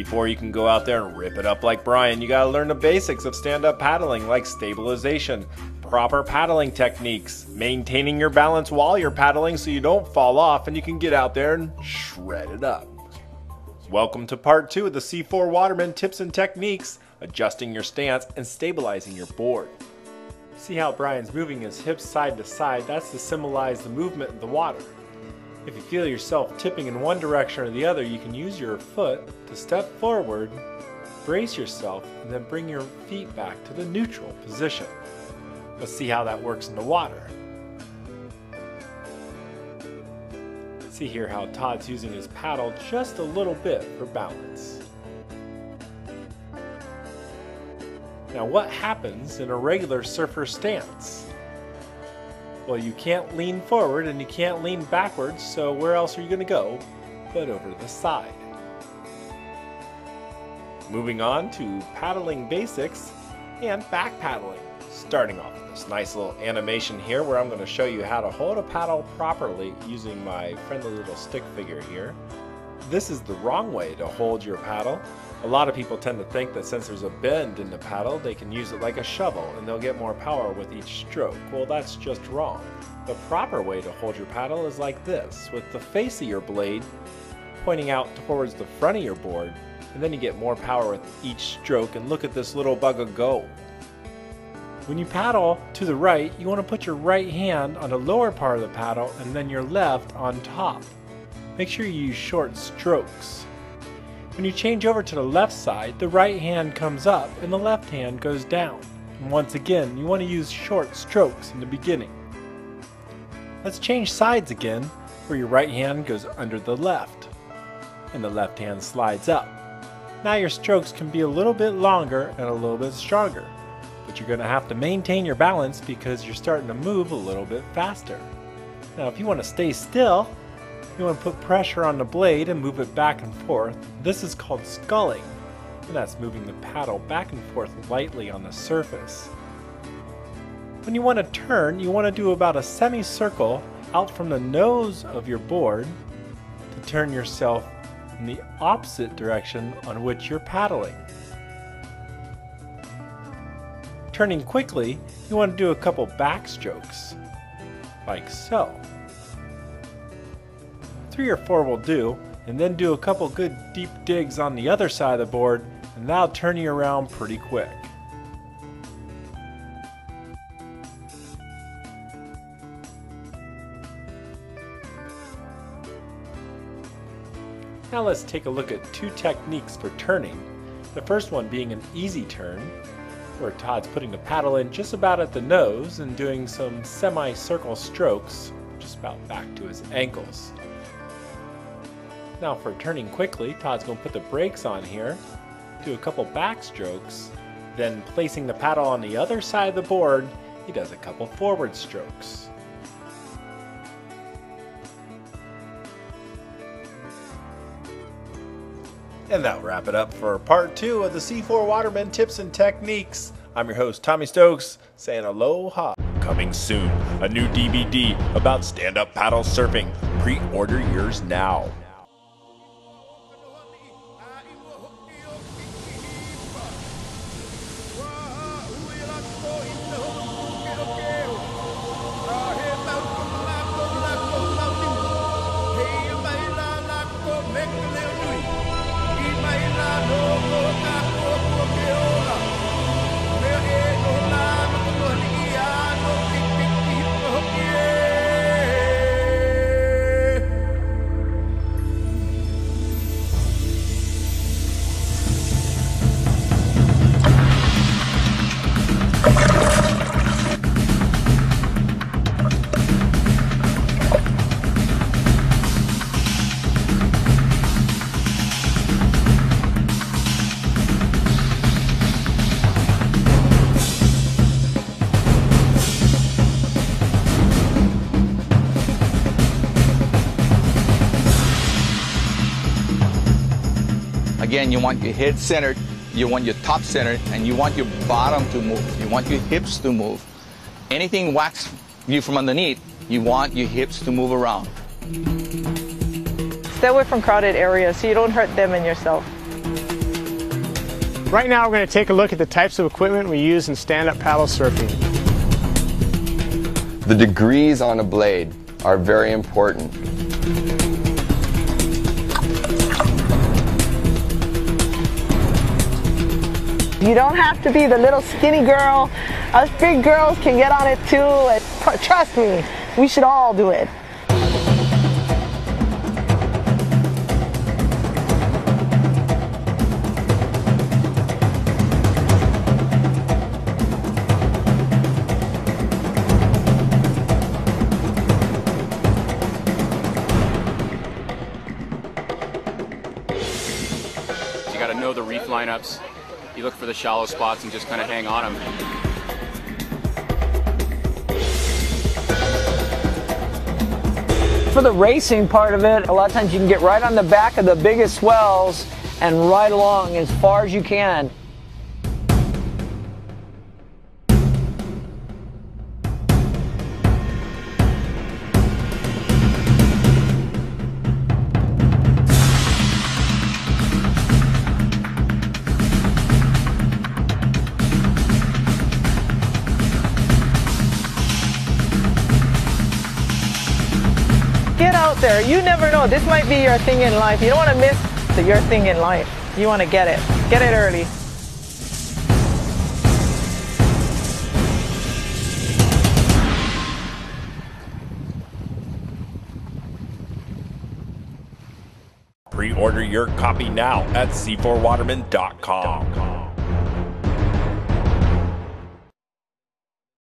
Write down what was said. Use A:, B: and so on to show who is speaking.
A: Before you can go out there and rip it up like Brian, you gotta learn the basics of stand-up paddling like stabilization, proper paddling techniques, maintaining your balance while you're paddling so you don't fall off and you can get out there and shred it up. Welcome to part 2 of the C4 Waterman tips and techniques, adjusting your stance and stabilizing your board. See how Brian's moving his hips side to side? That's to symbolize the movement of the water. If you feel yourself tipping in one direction or the other, you can use your foot to step forward, brace yourself, and then bring your feet back to the neutral position. Let's see how that works in the water. See here how Todd's using his paddle just a little bit for balance. Now what happens in a regular surfer stance? Well, you can't lean forward and you can't lean backwards, so where else are you going to go but over the side? Moving on to paddling basics and back paddling. Starting off with this nice little animation here where I'm going to show you how to hold a paddle properly using my friendly little stick figure here. This is the wrong way to hold your paddle. A lot of people tend to think that since there's a bend in the paddle, they can use it like a shovel and they'll get more power with each stroke. Well, that's just wrong. The proper way to hold your paddle is like this, with the face of your blade pointing out towards the front of your board, and then you get more power with each stroke, and look at this little bugger go. When you paddle to the right, you want to put your right hand on the lower part of the paddle and then your left on top. Make sure you use short strokes. When you change over to the left side, the right hand comes up and the left hand goes down. And once again, you want to use short strokes in the beginning. Let's change sides again, where your right hand goes under the left and the left hand slides up. Now your strokes can be a little bit longer and a little bit stronger, but you're going to have to maintain your balance because you're starting to move a little bit faster. Now if you want to stay still, you want to put pressure on the blade and move it back and forth. This is called sculling, and that's moving the paddle back and forth lightly on the surface. When you want to turn, you want to do about a semicircle out from the nose of your board to turn yourself in the opposite direction on which you're paddling. Turning quickly, you want to do a couple backstrokes, like so. 3 or 4 will do, and then do a couple good deep digs on the other side of the board, and that'll turn you around pretty quick. Now let's take a look at 2 techniques for turning. The first one being an easy turn, where Todd's putting the paddle in just about at the nose and doing some semicircle strokes just about back to his ankles. Now for turning quickly, Todd's going to put the brakes on here, do a couple backstrokes, then placing the paddle on the other side of the board, he does a couple forward strokes. And that'll wrap it up for part 2 of the C4 Waterman tips and techniques. I'm your host, Tommy Stokes, saying aloha. Coming soon, a new DVD about stand-up paddle surfing. Pre-order yours now.
B: Again, you want your head centered, you want your top centered, and you want your bottom to move. You want your hips to move. Anything whacks you from underneath, you want your hips to move around.
C: Stay away from crowded areas so you don't hurt them and yourself. Right now we're going to take a look at the types of equipment we use in stand-up paddle surfing.
D: The degrees on a blade are very important.
E: You don't have to be the little skinny girl. Us big girls can get on it too. And trust me, we should all do it.
F: You got to know the reef lineups. You look for the shallow spots and just kind of hang on them.
G: For the racing part of it, a lot of times you can get right on the back of the biggest swells and ride along as far as you can.
E: Get out there. You never know. This might be your thing in life. You don't want to miss your thing in life. You want to get it. Get it early.
A: Pre-order your copy now at c4watermen.com.